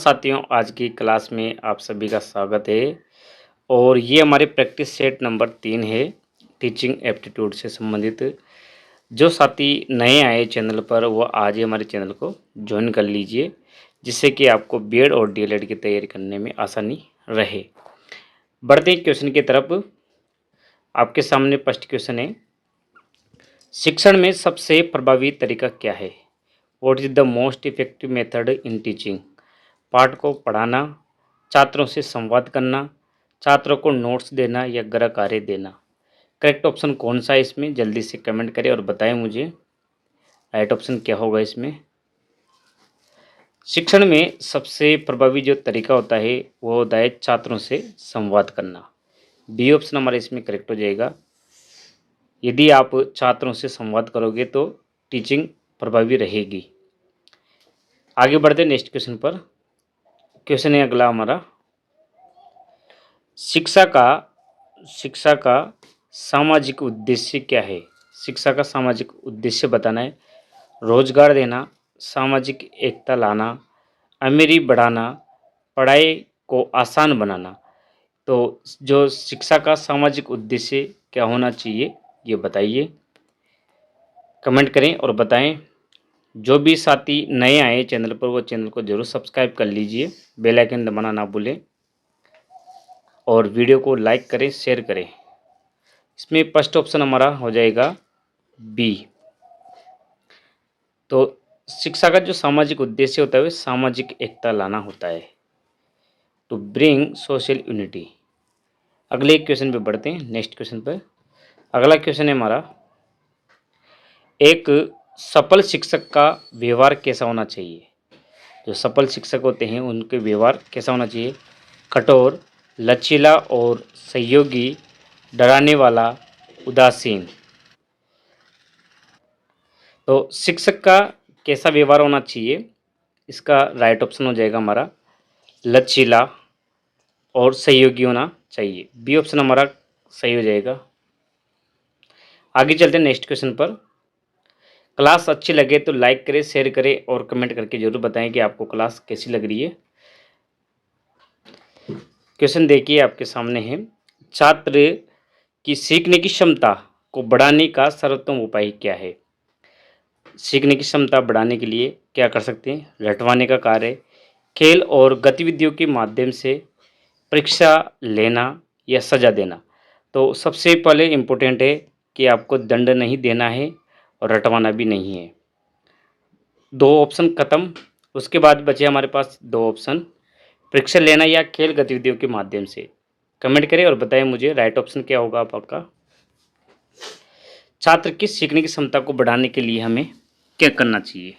साथियों, आज की क्लास में आप सभी का स्वागत है। और ये हमारे प्रैक्टिस सेट नंबर 3 है, टीचिंग एप्टीट्यूड से संबंधित। जो साथी नए आए चैनल पर वो आज ही हमारे चैनल को ज्वाइन कर लीजिए, जिससे कि आपको बीएड और डीएलएड की तैयारी करने में आसानी रहे। बढ़ते हैं क्वेश्चन की तरफ। आपके सामने फर्स्ट क्वेश्चन है, शिक्षण में सबसे प्रभावी तरीका क्या है? What is the most effective method in teaching? पाठ को पढ़ाना, छात्रों से संवाद करना, छात्रों को नोट्स देना या गृह कार्य देना। करेक्ट ऑप्शन कौन सा है इसमें? जल्दी से कमेंट करें और बताएं मुझे राइट ऑप्शन क्या होगा इसमें। शिक्षण में सबसे प्रभावी जो तरीका होता है वो होता है छात्रों से संवाद करना। बी ऑप्शन हमारा इसमें करेक्ट हो जाएगा। यदि आप छात्रों से संवाद करोगे तो टीचिंग प्रभावी रहेगी। आगे बढ़ते नेक्स्ट क्वेश्चन पर। क्वेश्चन है अगला हमारा, शिक्षा का सामाजिक उद्देश्य क्या है? शिक्षा का सामाजिक उद्देश्य बताना है। रोजगार देना, सामाजिक एकता लाना, अमीरी बढ़ाना, पढ़ाई को आसान बनाना। तो जो शिक्षा का सामाजिक उद्देश्य क्या होना चाहिए ये बताइए, कमेंट करें और बताएं। जो भी साथी नए आए चैनल पर वो चैनल को जरूर सब्सक्राइब कर लीजिए, बेल आइकन दबाना ना भूलें और वीडियो को लाइक करें, शेयर करें। इसमें फर्स्ट ऑप्शन हमारा हो जाएगा बी। तो शिक्षा का जो सामाजिक उद्देश्य होता है वो सामाजिक एकता लाना होता है, टू ब्रिंग सोशल यूनिटी। अगले क्वेश्चन पे बढ़ते हैं, नेक्स्ट क्वेश्चन पर। अगला क्वेश्चन है हमारा, एक सफल शिक्षक का व्यवहार कैसा होना चाहिए? जो सफल शिक्षक होते हैं उनके व्यवहार कैसा होना चाहिए? कठोर, लचीला और सहयोगी, डराने वाला, उदासीन। तो शिक्षक का कैसा व्यवहार होना चाहिए? इसका राइट ऑप्शन हो जाएगा हमारा लचीला और सहयोगी होना चाहिए। बी ऑप्शन हमारा सही हो जाएगा। आगे चलते हैं नेक्स्ट क्वेश्चन पर। क्लास अच्छी लगे तो लाइक करें, शेयर करें और कमेंट करके जरूर बताएं कि आपको क्लास कैसी लग रही है। क्वेश्चन देखिए आपके सामने है, छात्र की सीखने की क्षमता को बढ़ाने का सर्वोत्तम उपाय क्या है? सीखने की क्षमता बढ़ाने के लिए क्या कर सकते हैं? रटवाने का कार्य, खेल और गतिविधियों के माध्यम से, परीक्षा लेना या सज़ा देना। तो सबसे पहले इम्पोर्टेंट है कि आपको दंड नहीं देना है और रटवाना भी नहीं है। दो ऑप्शन ख़त्म। उसके बाद बचे हमारे पास दो ऑप्शन, परीक्षा लेना या खेल गतिविधियों के माध्यम से। कमेंट करें और बताएं मुझे राइट ऑप्शन क्या होगा आपका। छात्र की सीखने की क्षमता को बढ़ाने के लिए हमें क्या करना चाहिए?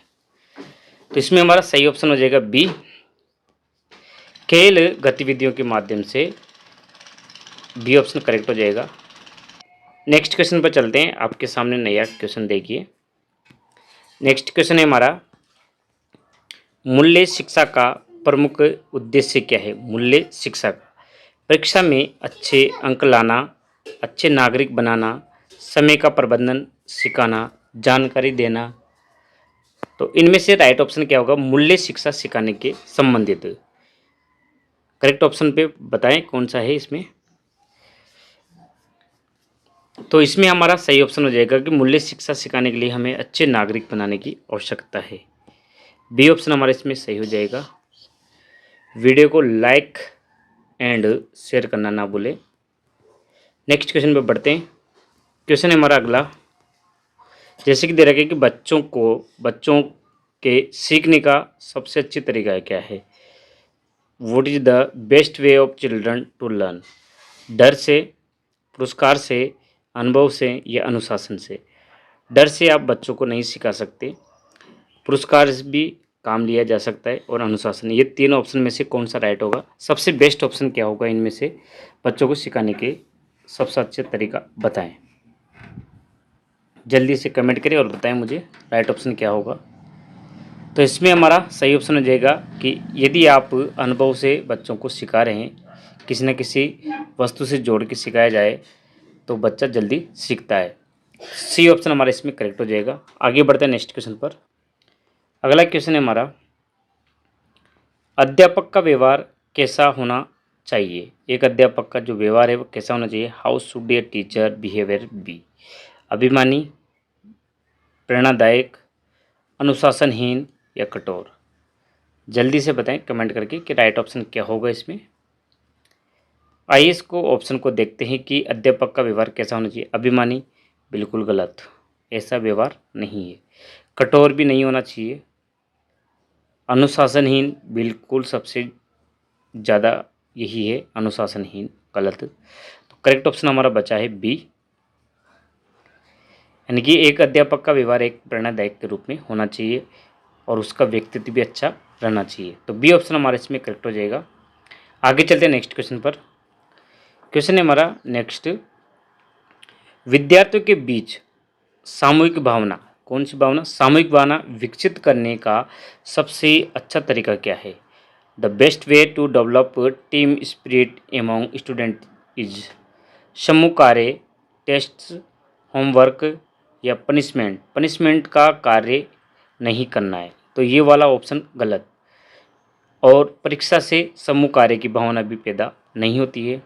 तो इसमें हमारा सही ऑप्शन हो जाएगा बी, खेल गतिविधियों के माध्यम से। बी ऑप्शन करेक्ट हो जाएगा। नेक्स्ट क्वेश्चन पर चलते हैं। आपके सामने नया क्वेश्चन देखिए। नेक्स्ट क्वेश्चन है हमारा, मूल्य शिक्षा का प्रमुख उद्देश्य क्या है? मूल्य शिक्षा का परीक्षा में अच्छे अंक लाना, अच्छे नागरिक बनाना, समय का प्रबंधन सिखाना, जानकारी देना। तो इनमें से राइट ऑप्शन क्या होगा मूल्य शिक्षा सिखाने के संबंधित? करेक्ट ऑप्शन पे बताएं कौन सा है इसमें। तो इसमें हमारा सही ऑप्शन हो जाएगा कि मूल्य शिक्षा सिखाने के लिए हमें अच्छे नागरिक बनाने की आवश्यकता है। बी ऑप्शन हमारा इसमें सही हो जाएगा। वीडियो को लाइक एंड शेयर करना ना भूलें। नेक्स्ट क्वेश्चन पे बढ़ते हैं। क्वेश्चन है हमारा अगला, जैसे कि दे रखा है कि बच्चों के सीखने का सबसे अच्छी तरीका क्या है? What is the best way of children to learn? डर से, पुरस्कार से, अनुभव से या अनुशासन से? डर से आप बच्चों को नहीं सिखा सकते, पुरस्कार से भी काम लिया जा सकता है और अनुशासन। ये तीन ऑप्शन में से कौन सा राइट होगा? सबसे बेस्ट ऑप्शन क्या होगा इनमें से बच्चों को सिखाने के सबसे अच्छे तरीका बताएं। जल्दी से कमेंट करें और बताएं मुझे राइट ऑप्शन क्या होगा। तो इसमें हमारा सही ऑप्शन हो जाएगा कि यदि आप अनुभव से बच्चों को सिखा रहे हैं, किसी न किसी वस्तु से जोड़ के सिखाया जाए तो बच्चा जल्दी सीखता है। सी ऑप्शन हमारा इसमें करेक्ट हो जाएगा। आगे बढ़ते हैं नेक्स्ट क्वेश्चन पर। अगला क्वेश्चन है हमारा, अध्यापक का व्यवहार कैसा होना चाहिए? एक अध्यापक का जो व्यवहार है वो कैसा होना चाहिए? How should a teacher behaviour be? अभिमानी, प्रेरणादायक, अनुशासनहीन या कठोर? जल्दी से बताएं कमेंट करके कि राइट ऑप्शन क्या होगा इसमें। आइए इसको ऑप्शन को देखते हैं कि अध्यापक का व्यवहार कैसा होना चाहिए। अभिमानी, बिल्कुल गलत, ऐसा व्यवहार नहीं है। कठोर भी नहीं होना चाहिए। अनुशासनहीन, बिल्कुल सबसे ज़्यादा यही है, अनुशासनहीन, गलत। तो करेक्ट ऑप्शन हमारा बचा है बी, यानी कि एक अध्यापक का व्यवहार एक प्रेरणादायक के रूप में होना चाहिए और उसका व्यक्तित्व भी अच्छा रहना चाहिए। तो बी ऑप्शन हमारा इसमें करेक्ट हो जाएगा। आगे चलते हैं नेक्स्ट क्वेश्चन पर। क्वेश्चन है हमारा नेक्स्ट, विद्यार्थियों के बीच सामूहिक भावना, कौन सी भावना? सामूहिक भावना विकसित करने का सबसे अच्छा तरीका क्या है? The best way to develop team spirit among student is? समूह कार्य, टेस्ट, होमवर्क या पनिशमेंट? पनिशमेंट का कार्य नहीं करना है, तो ये वाला ऑप्शन गलत। और परीक्षा से समूह कार्य की भावना भी पैदा नहीं होती है।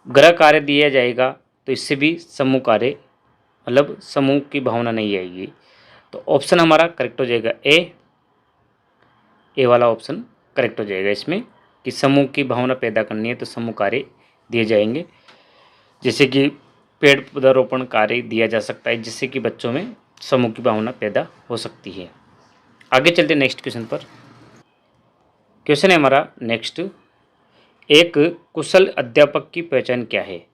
गृह कार्य दिया जाएगा तो इससे भी समूह कार्य मतलब समूह की भावना नहीं आएगी। तो ऑप्शन हमारा करेक्ट हो जाएगा ए वाला ऑप्शन करेक्ट हो जाएगा इसमें, कि समूह की भावना पैदा करनी है तो समूह कार्य दिए जाएंगे, जैसे कि पेड़ पौधारोपण कार्य दिया जा सकता है, जिससे कि बच्चों में समूह की भावना पैदा हो सकती है। आगे चलते नेक्स्ट क्वेश्चन पर। क्वेश्चन है हमारा नेक्स्ट, एक कुशल अध्यापक की पहचान क्या है?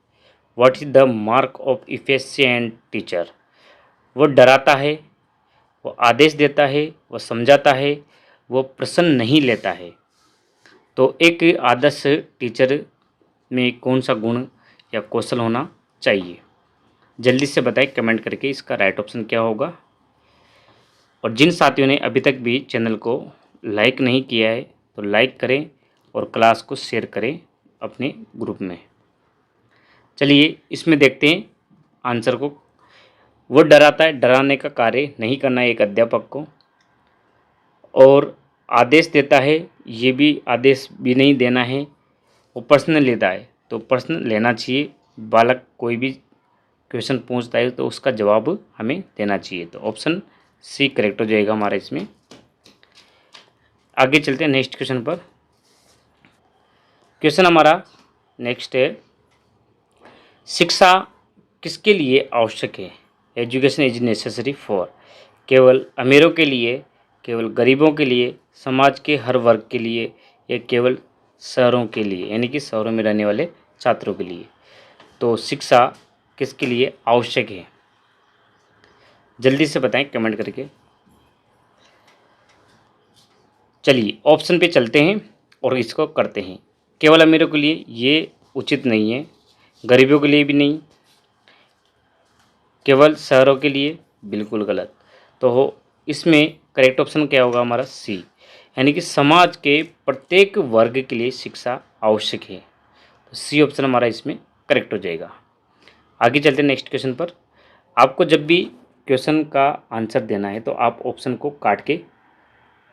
What is the mark of efficient teacher? वो डराता है, वो आदेश देता है, वो समझाता है, वो प्रश्न नहीं लेता है। तो एक आदर्श टीचर में कौन सा गुण या कौशल होना चाहिए? जल्दी से बताएं कमेंट करके इसका राइट ऑप्शन क्या होगा। और जिन साथियों ने अभी तक भी चैनल को लाइक नहीं किया है तो लाइक करें और क्लास को शेयर करें अपने ग्रुप में। चलिए इसमें देखते हैं आंसर को। वो डराता है, डराने का कार्य नहीं करना है एक अध्यापक को। और आदेश देता है, ये भी आदेश भी नहीं देना है। वो प्रश्न लेता है तो प्रश्न लेना चाहिए। बालक कोई भी क्वेश्चन पूछता है तो उसका जवाब हमें देना चाहिए। तो ऑप्शन सी करेक्ट हो जाएगा हमारा इसमें। आगे चलते हैं नेक्स्ट क्वेश्चन पर। क्वेश्चन हमारा नेक्स्ट है, शिक्षा किसके लिए आवश्यक है? Education is necessary for? केवल अमीरों के लिए, केवल गरीबों के लिए, समाज के हर वर्ग के लिए, या केवल शहरों के लिए, यानी कि शहरों में रहने वाले छात्रों के लिए? तो शिक्षा किसके लिए आवश्यक है? जल्दी से बताएं कमेंट करके। चलिए ऑप्शन पे चलते हैं और इसको करते हैं। केवल अमीरों के लिए ये उचित नहीं है, गरीबों के लिए भी नहीं, केवल शहरों के लिए बिल्कुल गलत। तो इसमें करेक्ट ऑप्शन क्या होगा हमारा? सी, यानी कि समाज के प्रत्येक वर्ग के लिए शिक्षा आवश्यक है। तो सी ऑप्शन हमारा इसमें करेक्ट हो जाएगा। आगे चलते हैं नेक्स्ट क्वेश्चन पर। आपको जब भी क्वेश्चन का आंसर देना है तो आप ऑप्शन को काट के,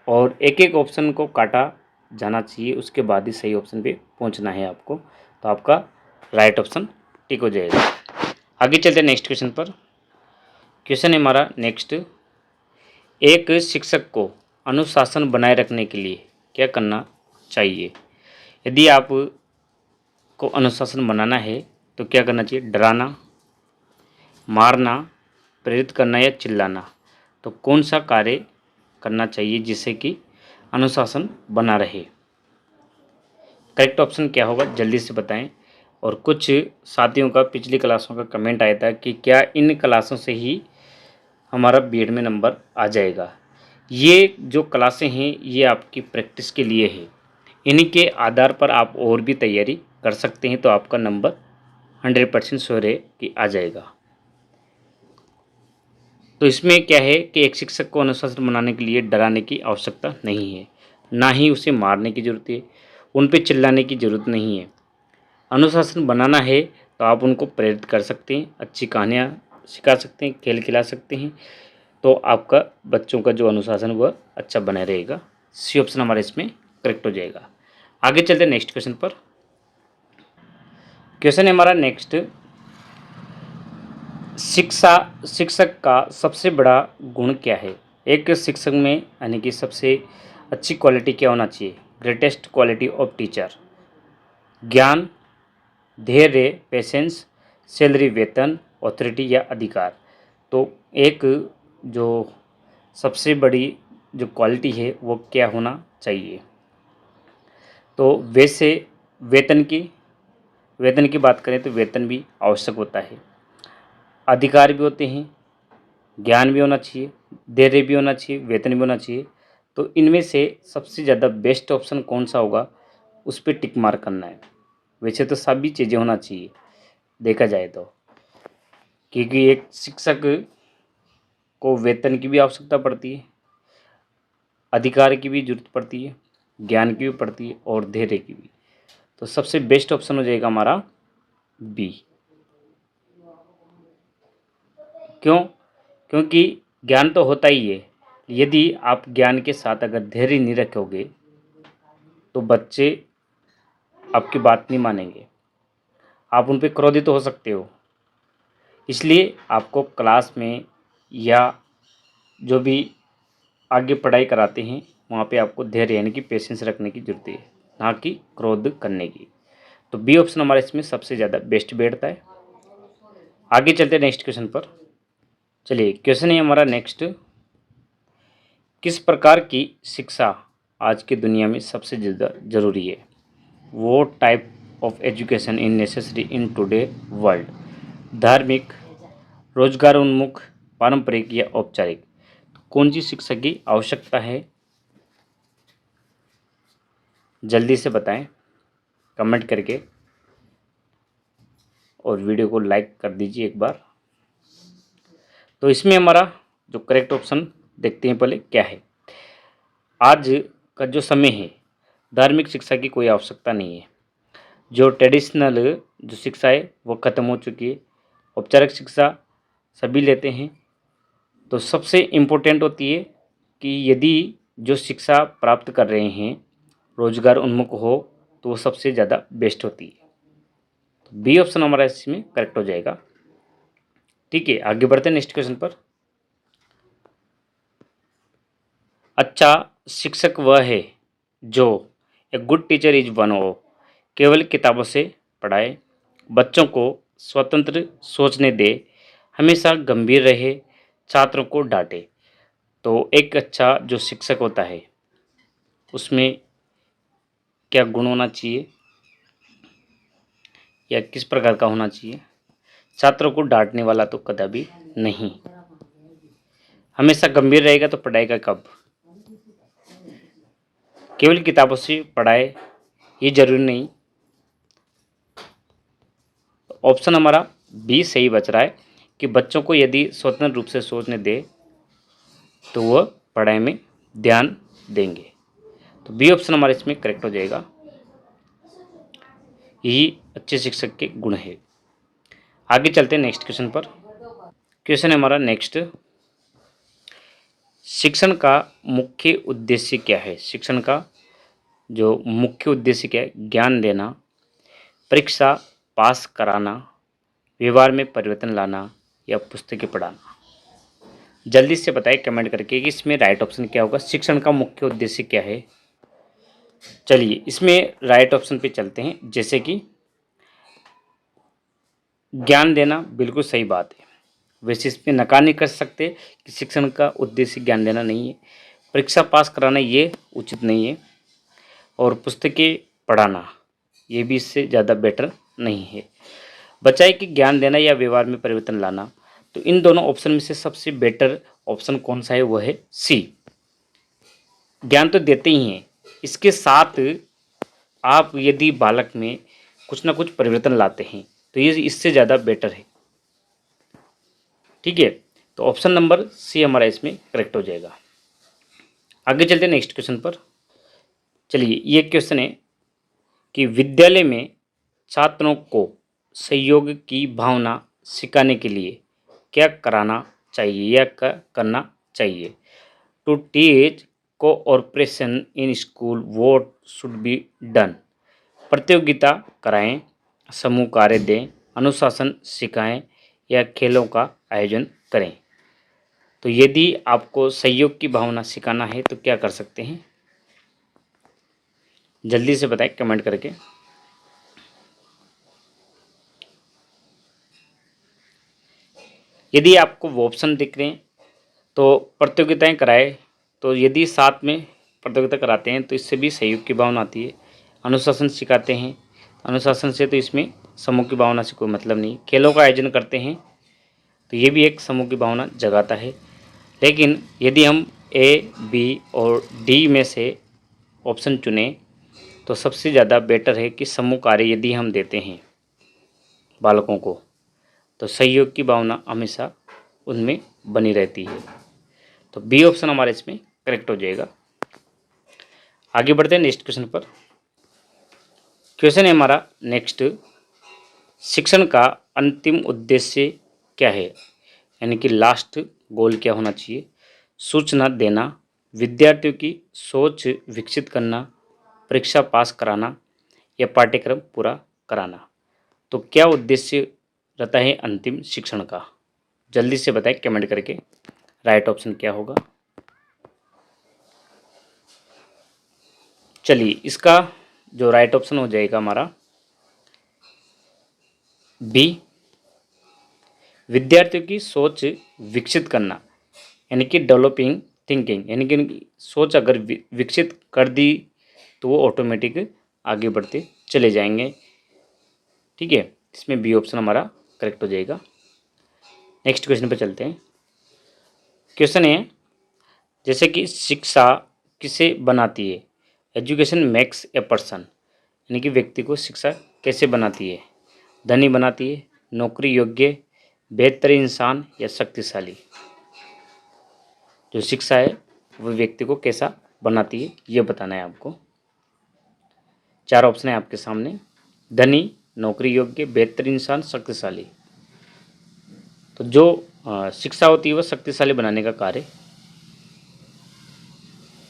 और एक एक ऑप्शन को काटा जाना चाहिए, उसके बाद ही सही ऑप्शन पे पहुंचना है आपको। तो आपका राइट ऑप्शन टिक हो जाएगा। आगे चलते हैं नेक्स्ट क्वेश्चन पर। क्वेश्चन है हमारा नेक्स्ट, एक शिक्षक को अनुशासन बनाए रखने के लिए क्या करना चाहिए? यदि आप को अनुशासन बनाना है तो क्या करना चाहिए? डराना, मारना, प्रेरित करना या चिल्लाना? तो कौन सा कार्य करना चाहिए जिससे कि अनुशासन बना रहे? करेक्ट ऑप्शन क्या होगा जल्दी से बताएं। और कुछ साथियों का पिछली क्लासों का कमेंट आया था कि क्या इन क्लासों से ही हमारा बीएड में नंबर आ जाएगा? ये जो क्लासें हैं ये आपकी प्रैक्टिस के लिए है, इन्हीं के आधार पर आप और भी तैयारी कर सकते हैं, तो आपका नंबर 100% श्योर है कि आ जाएगा। तो इसमें क्या है कि एक शिक्षक को अनुशासन बनाने के लिए डराने की आवश्यकता नहीं है, ना ही उसे मारने की ज़रूरत है, उन पर चिल्लाने की ज़रूरत नहीं है। अनुशासन बनाना है तो आप उनको प्रेरित कर सकते हैं, अच्छी कहानियाँ सिखा सकते हैं, खेल खिला सकते हैं, तो आपका बच्चों का जो अनुशासन वह अच्छा बना रहेगा। सी ऑप्शन हमारा इसमें करेक्ट हो जाएगा। आगे चलते नेक्स्ट क्वेश्चन पर। क्वेश्चन है हमारा नेक्स्ट, शिक्षक का सबसे बड़ा गुण क्या है? एक शिक्षक में यानी कि सबसे अच्छी क्वालिटी क्या होना चाहिए? ग्रेटेस्ट क्वालिटी ऑफ टीचर, ज्ञान, धैर्य, पेशेंस, सैलरी, वेतन, ऑथोरिटी या अधिकार। तो एक जो सबसे बड़ी जो क्वालिटी है वो क्या होना चाहिए? तो वैसे वेतन की बात करें तो वेतन भी आवश्यक होता है, अधिकार भी होते हैं, ज्ञान भी होना चाहिए, धैर्य भी होना चाहिए, वेतन भी होना चाहिए। तो इनमें से सबसे ज़्यादा बेस्ट ऑप्शन कौन सा होगा, उस पर टिक मार्क करना है। वैसे तो सभी चीज़ें होना चाहिए देखा जाए तो, क्योंकि एक शिक्षक को वेतन की भी आवश्यकता पड़ती है, अधिकार की भी जरूरत पड़ती है, ज्ञान की भी पड़ती है और धैर्य की भी। तो सबसे बेस्ट ऑप्शन हो जाएगा हमारा बी। क्यों? क्योंकि ज्ञान तो होता ही है, यदि आप ज्ञान के साथ अगर धैर्य नहीं रखोगे तो बच्चे आपकी बात नहीं मानेंगे, आप उन पर क्रोधित हो सकते हो। इसलिए आपको क्लास में या जो भी आगे पढ़ाई कराते हैं वहाँ पे आपको धैर्य यानी कि पेशेंस रखने की जरूरत है, ना कि क्रोध करने की। तो बी ऑप्शन हमारे इसमें सबसे ज़्यादा बेस्ट बैठता है। आगे चलते हैं नेक्स्ट क्वेश्चन पर। चलिए क्वेश्चन है हमारा नेक्स्ट, किस प्रकार की शिक्षा आज की दुनिया में सबसे ज़्यादा ज़रूरी है? वो type of education in necessary in today world, धार्मिक, रोजगार उन्मुख, पारंपरिक या औपचारिक। तो कौन सी शिक्षा की आवश्यकता है? जल्दी से बताएं कमेंट करके, और वीडियो को लाइक कर दीजिए एक बार। तो इसमें हमारा जो करेक्ट ऑप्शन देखते हैं पहले क्या है। आज का जो समय है, धार्मिक शिक्षा की कोई आवश्यकता नहीं है। जो ट्रेडिशनल जो शिक्षा है वो ख़त्म हो चुकी है, औपचारिक शिक्षा सभी लेते हैं। तो सबसे इम्पोर्टेंट होती है कि यदि जो शिक्षा प्राप्त कर रहे हैं रोजगार उन्मुख हो तो वो सबसे ज़्यादा बेस्ट होती है। तो बी ऑप्शन हमारा इसमें करेक्ट हो जाएगा। ठीक है, आगे बढ़ते हैं नेक्स्ट क्वेश्चन पर। अच्छा शिक्षक वह है जो, a good teacher is one of, केवल किताबों से पढ़ाए, बच्चों को स्वतंत्र सोचने दे, हमेशा गंभीर रहे, छात्रों को डांटे। तो एक अच्छा जो शिक्षक होता है उसमें क्या गुण होना चाहिए या किस प्रकार का होना चाहिए? छात्रों को डांटने वाला तो कदापि नहीं, हमेशा गंभीर रहेगा तो पढ़ाएगा कब? केवल किताबों से पढ़ाए ये जरूरी नहीं। ऑप्शन हमारा बी सही बच रहा है कि बच्चों को यदि स्वतंत्र रूप से सोचने दे तो वह पढ़ाई में ध्यान देंगे। तो बी ऑप्शन हमारे इसमें करेक्ट हो जाएगा। यही अच्छे शिक्षक के गुण है। आगे चलते हैं नेक्स्ट क्वेश्चन पर। क्वेश्चन है हमारा नेक्स्ट, शिक्षण का मुख्य उद्देश्य क्या है? शिक्षण का जो मुख्य उद्देश्य क्या है? ज्ञान देना, परीक्षा पास कराना, व्यवहार में परिवर्तन लाना या पुस्तकें पढ़ाना। जल्दी से बताएं कमेंट करके कि इसमें राइट ऑप्शन क्या होगा, शिक्षण का मुख्य उद्देश्य क्या है। चलिए इसमें राइट ऑप्शन पे चलते हैं। जैसे कि ज्ञान देना बिल्कुल सही बात है, वैसे इसमें नकार नहीं कर सकते कि शिक्षण का उद्देश्य ज्ञान देना नहीं है। परीक्षा पास कराना ये उचित नहीं है, और पुस्तकें पढ़ाना ये भी इससे ज़्यादा बेटर नहीं है। बचा है कि ज्ञान देना या व्यवहार में परिवर्तन लाना। तो इन दोनों ऑप्शन में से सबसे बेटर ऑप्शन कौन सा है? वो है सी। ज्ञान तो देते ही हैं, इसके साथ आप यदि बालक में कुछ ना कुछ परिवर्तन लाते हैं तो ये इससे ज़्यादा बेटर है। ठीक है, तो ऑप्शन नंबर सी हमारा इसमें करेक्ट हो जाएगा। आगे चलते हैं नेक्स्ट क्वेश्चन पर। चलिए ये क्वेश्चन है कि विद्यालय में छात्रों को सहयोग की भावना सिखाने के लिए क्या कराना चाहिए या करना चाहिए? To teach cooperation in school what should be done. प्रतियोगिता कराएं, समूह कार्य दें, अनुशासन सिखाएं या खेलों का आयोजन करें। तो यदि आपको सहयोग की भावना सिखाना है तो क्या कर सकते हैं, जल्दी से बताएं कमेंट करके। यदि आपको वो ऑप्शन दिख रहे हैं तो प्रतियोगिताएं कराएं, तो यदि साथ में प्रतियोगिता कराते हैं तो इससे भी सहयोग की भावना आती है। अनुशासन सिखाते हैं, अनुशासन से तो इसमें समूह की भावना से कोई मतलब नहीं। खेलों का आयोजन करते हैं तो ये भी एक समूह की भावना जगाता है। लेकिन यदि हम ए, बी और डी में से ऑप्शन चुने तो सबसे ज़्यादा बेटर है कि समूह कार्य यदि हम देते हैं बालकों को तो सहयोग की भावना हमेशा उनमें बनी रहती है। तो बी ऑप्शन हमारे इसमें करेक्ट हो जाएगा। आगे बढ़ते हैं नेक्स्ट क्वेश्चन पर। क्वेश्चन है हमारा नेक्स्ट, शिक्षण का अंतिम उद्देश्य क्या है, यानी कि लास्ट गोल क्या होना चाहिए। सूचना देना, विद्यार्थियों की सोच विकसित करना, परीक्षा पास कराना या पाठ्यक्रम पूरा कराना। तो क्या उद्देश्य रहता है अंतिम शिक्षण का, जल्दी से बताएं कमेंट करके राइट ऑप्शन क्या होगा। चलिए इसका जो राइट ऑप्शन हो जाएगा हमारा बी, विद्यार्थियों की सोच विकसित करना, यानी कि डेवलपिंग थिंकिंग, यानी कि सोच अगर विकसित कर दी तो वो ऑटोमेटिक आगे बढ़ते चले जाएंगे। ठीक है, इसमें बी ऑप्शन हमारा करेक्ट हो जाएगा। नेक्स्ट क्वेश्चन पे चलते हैं। क्वेश्चन है जैसे कि शिक्षा किसे बनाती है, एजुकेशन मेक्स ए पर्सन, यानी कि व्यक्ति को शिक्षा कैसे बनाती है। धनी बनाती है, नौकरी योग्य, बेहतर इंसान या शक्तिशाली। जो शिक्षा है वो व्यक्ति को कैसा बनाती है ये बताना है आपको। चार ऑप्शन है आपके सामने, धनी, नौकरी योग्य, बेहतर इंसान, शक्तिशाली। तो जो शिक्षा होती है वह शक्तिशाली बनाने का कार्य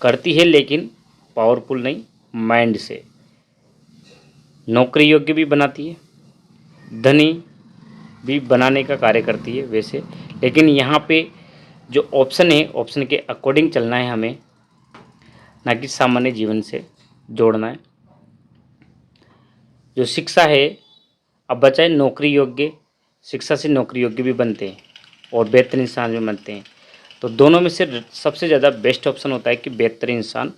करती है, लेकिन पावरफुल नहीं, माइंड से। नौकरी योग्य भी बनाती है, धनी भी बनाने का कार्य करती है वैसे, लेकिन यहाँ पे जो ऑप्शन है ऑप्शन के अकॉर्डिंग चलना है हमें, ना कि सामान्य जीवन से जोड़ना है। जो शिक्षा है, अब बचा है नौकरी योग्य, शिक्षा से नौकरी योग्य भी बनते हैं और बेहतर इंसान भी बनते हैं। तो दोनों में से सबसे ज़्यादा बेस्ट ऑप्शन होता है कि बेहतर इंसान,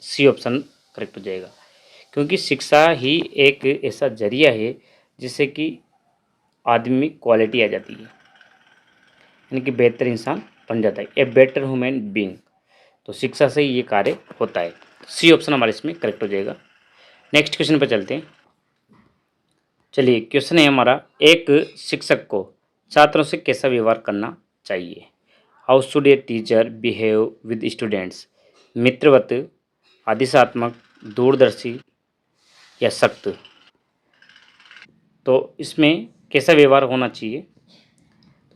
सी ऑप्शन करेक्ट हो जाएगा। क्योंकि शिक्षा ही एक ऐसा जरिया है जिससे कि आदमी में क्वालिटी आ जाती है, यानी कि बेहतर इंसान बन जाता है, ए बेटर ह्यूमन बीइंग। तो शिक्षा से ही ये कार्य होता है। सी ऑप्शन हमारे इसमें करेक्ट हो जाएगा। नेक्स्ट क्वेश्चन पर चलते हैं। चलिए क्वेश्चन है हमारा, एक शिक्षक को छात्रों से कैसा व्यवहार करना चाहिए। How should a teacher behave with students, मित्रवत, आदेशात्मक, दूरदर्शी या सख्त। तो इसमें कैसा व्यवहार होना चाहिए,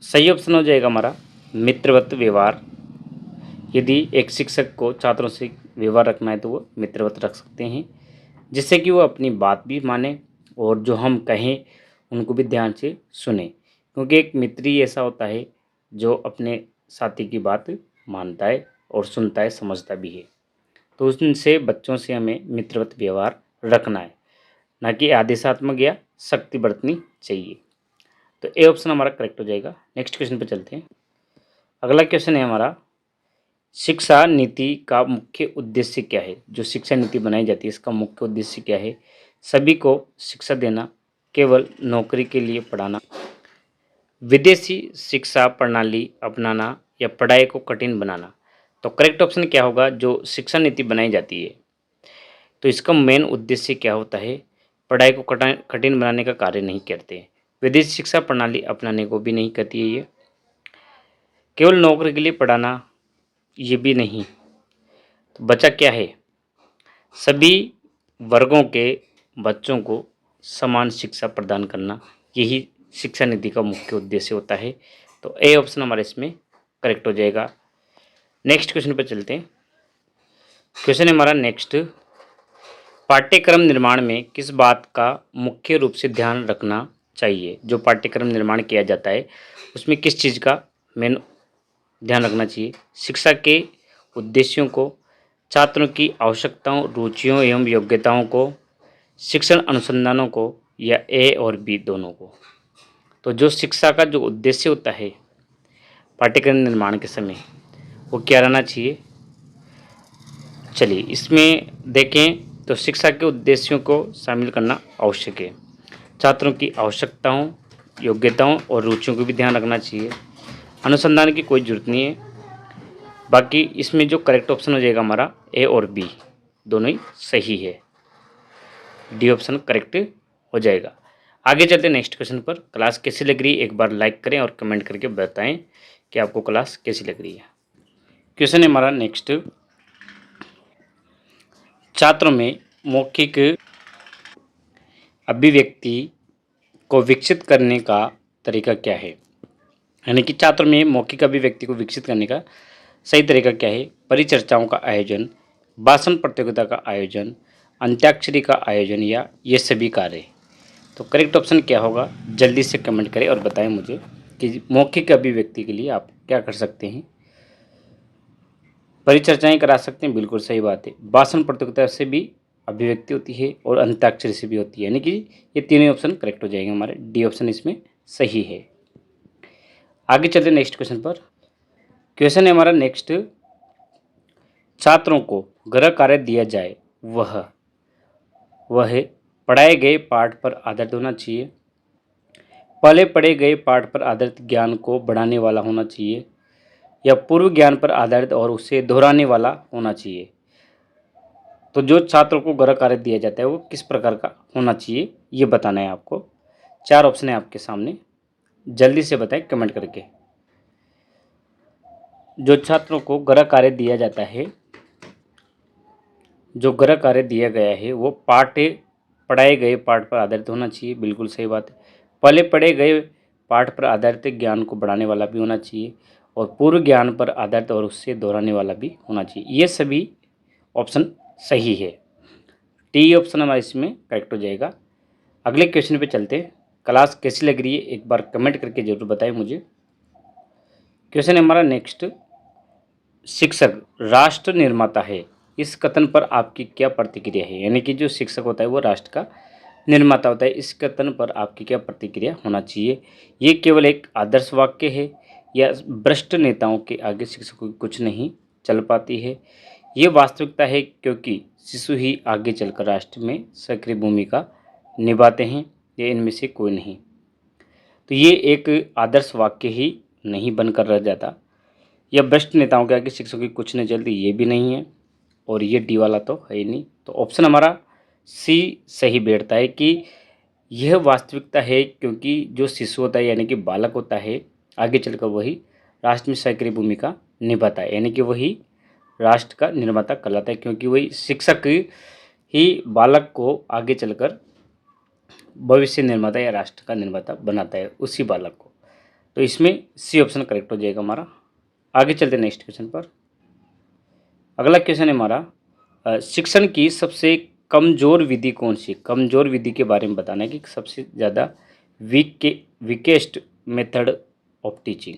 सही ऑप्शन हो जाएगा हमारा मित्रवत व्यवहार। यदि एक शिक्षक को छात्रों से व्यवहार रखना है तो वो मित्रवत रख सकते हैं, जिससे कि वो अपनी बात भी माने और जो हम कहें उनको भी ध्यान से सुने। क्योंकि एक मित्र ही ऐसा होता है जो अपने साथी की बात मानता है और सुनता है, समझता भी है। तो उनसे, बच्चों से हमें मित्रवत व्यवहार रखना है, ना कि आदेशात्मक या शक्ति बरतनी चाहिए। तो ए ऑप्शन हमारा करेक्ट हो जाएगा। नेक्स्ट क्वेश्चन पे चलते हैं। अगला क्वेश्चन है हमारा, शिक्षा नीति का मुख्य उद्देश्य क्या है। जो शिक्षा नीति बनाई जाती है इसका मुख्य उद्देश्य क्या है। सभी को शिक्षा देना, केवल नौकरी के लिए पढ़ाना, विदेशी शिक्षा प्रणाली अपनाना या पढ़ाई को कठिन बनाना। तो करेक्ट ऑप्शन क्या होगा, जो शिक्षा नीति बनाई जाती है तो इसका मेन उद्देश्य क्या होता है, पढ़ाई को कठिन बनाने का कार्य नहीं करते, विदेशी शिक्षा प्रणाली अपनाने को भी नहीं करती है, ये केवल नौकरी के लिए पढ़ाना ये भी नहीं। तो बचा क्या है, सभी वर्गों के बच्चों को समान शिक्षा प्रदान करना, यही शिक्षा नीति का मुख्य उद्देश्य होता है। तो ए ऑप्शन हमारे इसमें करेक्ट हो जाएगा। नेक्स्ट क्वेश्चन पर चलते हैं। क्वेश्चन है हमारा नेक्स्ट, पाठ्यक्रम निर्माण में किस बात का मुख्य रूप से ध्यान रखना चाहिए? जो पाठ्यक्रम निर्माण किया जाता है उसमें किस चीज़ का मेन ध्यान रखना चाहिए? शिक्षा के उद्देश्यों को, छात्रों की आवश्यकताओं, रुचियों एवं योग्यताओं को, शिक्षण अनुसंधानों को, या ए और बी दोनों को? तो जो शिक्षा का जो उद्देश्य होता है पाठ्यक्रम निर्माण के समय वो क्या रहना चाहिए? चलिए इसमें देखें तो शिक्षा के उद्देश्यों को शामिल करना आवश्यक है। छात्रों की आवश्यकताओं, योग्यताओं और रुचियों को भी ध्यान रखना चाहिए। अनुसंधान की कोई ज़रूरत नहीं है। बाकी इसमें जो करेक्ट ऑप्शन हो जाएगा हमारा ए और बी दोनों ही सही है। डी ऑप्शन करेक्ट हो जाएगा। आगे चलते नेक्स्ट क्वेश्चन पर। क्लास कैसी लग रही है एक बार लाइक करें और कमेंट करके बताएं कि आपको क्लास कैसी लग रही है। क्वेश्चन है हमारा नेक्स्ट, छात्रों में मौखिक अभिव्यक्ति को विकसित करने का तरीका क्या है? यानी कि छात्रों में मौखिक अभिव्यक्ति को विकसित करने का सही तरीका क्या है? परिचर्चाओं का आयोजन, भाषण प्रतियोगिता का आयोजन, अंत्याक्षरी का आयोजन, या ये सभी कार्य? तो करेक्ट ऑप्शन क्या होगा? जल्दी से कमेंट करें और बताएं मुझे कि मौखिक अभिव्यक्ति के लिए आप क्या कर सकते हैं। परिचर्चाएं करा सकते हैं, बिल्कुल सही बात है। भाषण प्रतियोगिता से भी अभिव्यक्ति होती है और अंत्याक्षरी से भी होती है, यानी कि ये तीनों ऑप्शन करेक्ट हो जाएंगे हमारे। डी ऑप्शन इसमें सही है। आगे चलते नेक्स्ट क्वेश्चन पर। क्वेश्चन है हमारा नेक्स्ट, छात्रों को गृह कार्य दिया जाए वह पढ़ाए गए पाठ पर आधारित होना चाहिए, पहले पढ़े गए पाठ पर आधारित ज्ञान को बढ़ाने वाला होना चाहिए, या पूर्व ज्ञान पर आधारित और उसे दोहराने वाला होना चाहिए? तो जो छात्रों को गृह कार्य दिया जाता है वो किस प्रकार का होना चाहिए ये बताना है आपको। 4 ऑप्शन है आपके सामने, जल्दी से बताएं कमेंट करके। जो छात्रों को गृह कार्य दिया जाता है, जो गृह कार्य दिया गया है वो पढ़ाए गए पाठ पर आधारित होना चाहिए, बिल्कुल सही बात है। पहले पढ़े गए पाठ पर आधारित ज्ञान को बढ़ाने वाला भी होना चाहिए, और पूर्व ज्ञान पर आधारित और उससे दोहराने वाला भी होना चाहिए। ये सभी ऑप्शन सही है। टी ऑप्शन हमारा इसमें करेक्ट हो जाएगा। अगले क्वेश्चन पे चलते हैं। क्लास कैसी लग रही है एक बार कमेंट करके जरूर बताएं मुझे। क्वेश्चन है हमारा नेक्स्ट, शिक्षक राष्ट्र निर्माता है, इस कथन पर आपकी क्या प्रतिक्रिया है? यानी कि जो शिक्षक होता है वो राष्ट्र का निर्माता होता है, इस कथन पर आपकी क्या प्रतिक्रिया होना चाहिए? ये केवल एक आदर्श वाक्य है, या भ्रष्ट नेताओं के आगे शिक्षकों की कुछ नहीं चल पाती है? ये वास्तविकता है क्योंकि शिशु ही आगे चलकर राष्ट्र में सक्रिय भूमिका निभाते हैं, या इनमें से कोई नहीं? तो ये एक आदर्श वाक्य ही नहीं बनकर रह जाता। या भ्रष्ट नेताओं के आगे शिक्षकों की कुछ नहीं चलती, ये भी नहीं है, और ये डी वाला तो है ही नहीं। तो ऑप्शन हमारा सी सही बैठता है कि यह वास्तविकता है क्योंकि जो शिशु होता है यानी कि बालक होता है आगे चलकर वही राष्ट्र में सक्रिय भूमिका निभाता है, यानी कि वही राष्ट्र का निर्माता कहलाता है, क्योंकि वही शिक्षक ही बालक को आगे चलकर भविष्य निर्माता या राष्ट्र का निर्माता बनाता है, उसी बालक को। तो इसमें सी ऑप्शन करेक्ट हो जाएगा हमारा। आगे चलते नेक्स्ट क्वेश्चन पर। अगला क्वेश्चन है हमारा, शिक्षण की सबसे कमज़ोर विधि कौन सी? कमज़ोर विधि के बारे में बताना है कि सबसे ज़्यादा वीकेस्ट मेथड ऑफ टीचिंग।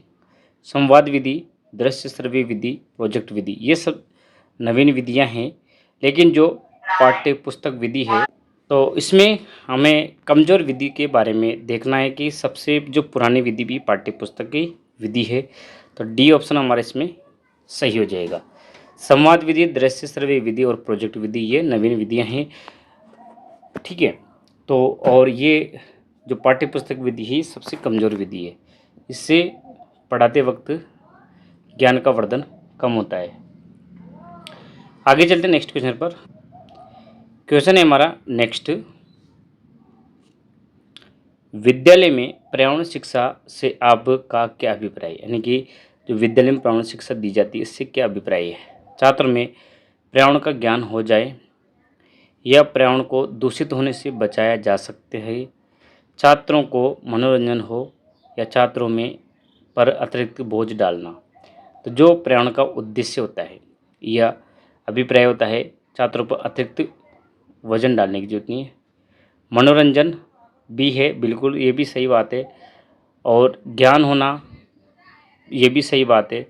संवाद विधि, दृश्य श्रव्य विधि, प्रोजेक्ट विधि, ये सब नवीन विधियां हैं, लेकिन जो पाठ्य पुस्तक विधि है तो इसमें हमें कमज़ोर विधि के बारे में देखना है कि सबसे जो पुरानी विधि भी पाठ्य पुस्तक की विधि है। तो डी ऑप्शन हमारा इसमें सही हो जाएगा। संवाद विधि, दृश्य श्रव्य विधि और प्रोजेक्ट विधि ये नवीन विधियां हैं, ठीक है। तो और ये जो पाठ्य पुस्तक विधि है सबसे कमज़ोर विधि है, इससे पढ़ाते वक्त ज्ञान का वर्धन कम होता है। आगे चलते नेक्स्ट क्वेश्चन पर। क्वेश्चन है हमारा नेक्स्ट, विद्यालय में पर्यावरण शिक्षा से आपका क्या अभिप्राय है? यानी कि जो विद्यालय में पर्यावरण शिक्षा दी जाती है इससे क्या अभिप्राय है? छात्रों में पर्यावरण का ज्ञान हो जाए, या पर्यावरण को दूषित होने से बचाया जा सकते हैं, छात्रों को मनोरंजन हो, या छात्रों में पर अतिरिक्त बोझ डालना? तो जो पर्यावरण का उद्देश्य होता है, या अभिप्राय होता है छात्रों पर अतिरिक्त वजन डालने की जरूरत नहीं है। मनोरंजन भी है, बिल्कुल ये भी सही बात है। और ज्ञान होना ये भी सही बात है।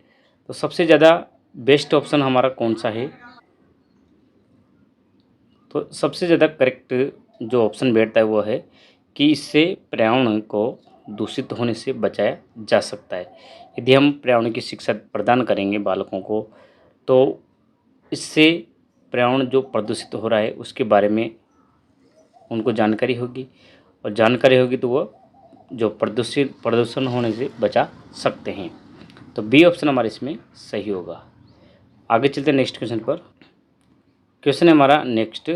तो सबसे ज़्यादा बेस्ट ऑप्शन हमारा कौन सा है? तो सबसे ज़्यादा करेक्ट जो ऑप्शन बैठता है वो है कि इससे पर्यावरण को दूषित होने से बचाया जा सकता है। यदि हम पर्यावरण की शिक्षा प्रदान करेंगे बालकों को, तो इससे पर्यावरण जो प्रदूषित हो रहा है उसके बारे में उनको जानकारी होगी, और जानकारी होगी तो वो जो प्रदूषण होने से बचा सकते हैं। तो बी ऑप्शन हमारे इसमें सही होगा। आगे चलते हैं नेक्स्ट क्वेश्चन पर। क्वेश्चन है हमारा नेक्स्ट,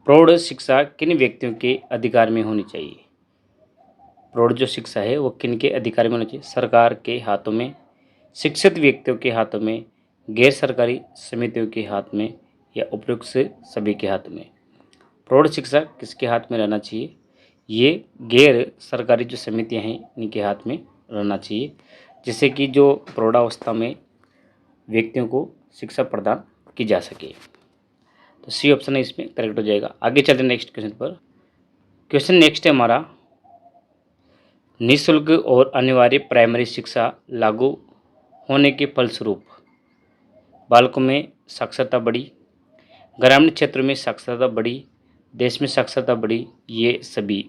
प्रौढ़ शिक्षा किन व्यक्तियों के अधिकार में होनी चाहिए? प्रौढ़ जो शिक्षा है वो किन के अधिकार में होनी चाहिए? सरकार के हाथों में, शिक्षित व्यक्तियों के हाथों में, गैर सरकारी समितियों के हाथ में, या उपयुक्त से सभी के हाथ में? प्रौढ़ शिक्षा किसके हाथ में रहना चाहिए? ये गैर सरकारी जो समितियां हैं इनके हाथ में रहना चाहिए, जिससे कि जो प्रौढ़ावस्था में व्यक्तियों को शिक्षा प्रदान की जा सके। तो सी ऑप्शन है इसमें करेक्ट हो जाएगा। आगे चलते हैं नेक्स्ट क्वेश्चन पर। क्वेश्चन नेक्स्ट है हमारा, निःशुल्क और अनिवार्य प्राइमरी शिक्षा लागू होने के फलस्वरूप बालकों में साक्षरता बढ़ी, ग्रामीण क्षेत्रों में साक्षरता बढ़ी, देश में साक्षरता बढ़ी। ये सभी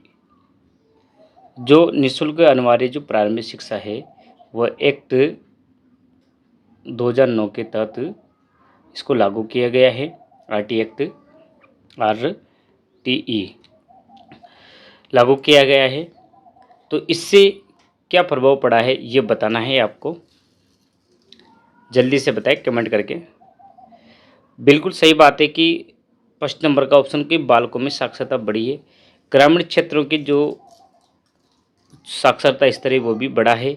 जो निःशुल्क अनिवार्य जो प्रारंभिक शिक्षा है वह एक्ट 2009 के तहत इसको लागू किया गया है। RT एक्ट RTE लागू किया गया है। तो इससे क्या प्रभाव पड़ा है ये बताना है आपको, जल्दी से बताएं कमेंट करके। बिल्कुल सही बात है कि फर्स्ट नंबर का ऑप्शन कि बालकों में साक्षरता बढ़ी है, ग्रामीण क्षेत्रों की जो साक्षरता स्तर है वो भी बढ़ा है,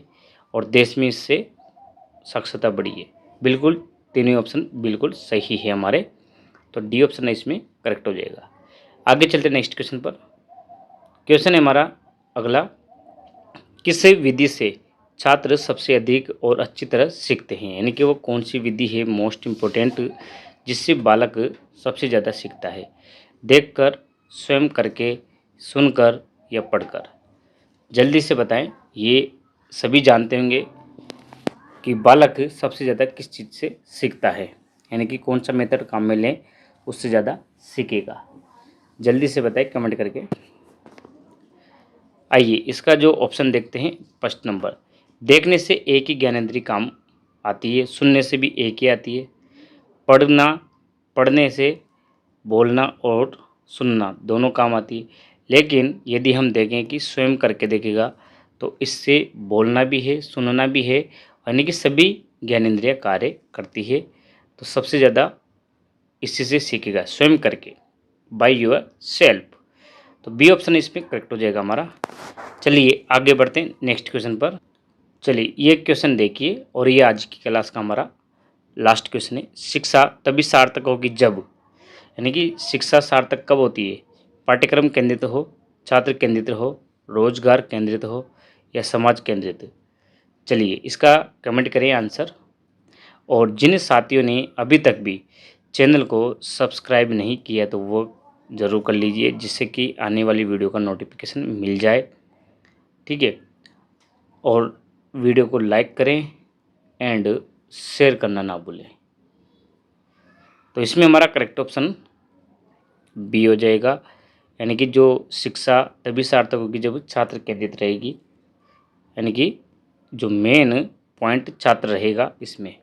और देश में इससे साक्षरता बढ़ी है। बिल्कुल तीनों ऑप्शन बिल्कुल सही है हमारे। तो डी ऑप्शन है इसमें करेक्ट हो जाएगा। आगे चलते नेक्स्ट क्वेश्चन पर। क्वेश्चन है हमारा अगला, किस विधि से छात्र सबसे अधिक और अच्छी तरह सीखते हैं? यानी कि वो कौन सी विधि है मोस्ट इम्पोर्टेंट जिससे बालक सबसे ज़्यादा सीखता है? देखकर, स्वयं करके, सुनकर, या पढ़कर? जल्दी से बताएं। ये सभी जानते होंगे कि बालक सबसे ज़्यादा किस चीज़ से सीखता है, यानी कि कौन सा मेथड काम में लें उससे ज़्यादा सीखेगा। जल्दी से बताएं कमेंट करके। आइए इसका जो ऑप्शन देखते हैं। फर्स्ट नंबर, देखने से एक ही ज्ञानेंद्रिय काम आती है, सुनने से भी एक ही आती है, पढ़ने से बोलना और सुनना दोनों काम आती है। लेकिन यदि हम देखें कि स्वयं करके देखेगा तो इससे बोलना भी है, सुनना भी है, यानी कि सभी ज्ञानेंद्रिय कार्य करती है। तो सबसे ज़्यादा इसी से सीखेगा, स्वयं करके, बाय योर सेल्फ। तो बी ऑप्शन इसमें करेक्ट हो जाएगा हमारा। चलिए आगे बढ़ते हैं नेक्स्ट क्वेश्चन पर। चलिए ये क्वेश्चन देखिए, और ये आज की क्लास का हमारा लास्ट क्वेश्चन है। शिक्षा तभी सार्थक होगी जब, यानी कि शिक्षा सार्थक कब होती है? पाठ्यक्रम केंद्रित हो, छात्र केंद्रित हो, रोजगार केंद्रित हो, या समाज केंद्रित? चलिए इसका कमेंट करें आंसर। और जिन साथियों ने अभी तक भी चैनल को सब्सक्राइब नहीं किया तो वो ज़रूर कर लीजिए, जिससे कि आने वाली वीडियो का नोटिफिकेशन मिल जाए। ठीक है, और वीडियो को लाइक करें एंड शेयर करना ना भूलें। तो इसमें हमारा करेक्ट ऑप्शन बी हो जाएगा, यानी कि जो शिक्षा तभी सार्थक होगी जब छात्र केंद्रित रहेगी, यानी कि जो मेन पॉइंट छात्र रहेगा इसमें।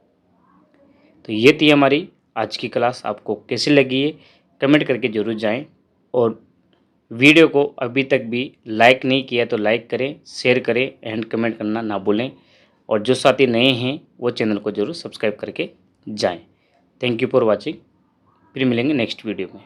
तो ये थी हमारी आज की क्लास। आपको कैसी लगी है कमेंट करके ज़रूर जाएं, और वीडियो को अभी तक भी लाइक नहीं किया तो लाइक करें, शेयर करें एंड कमेंट करना ना भूलें। और जो साथी नए हैं वो चैनल को ज़रूर सब्सक्राइब करके जाएं। Thank you for watching. फिर मिलेंगे नेक्स्ट वीडियो में।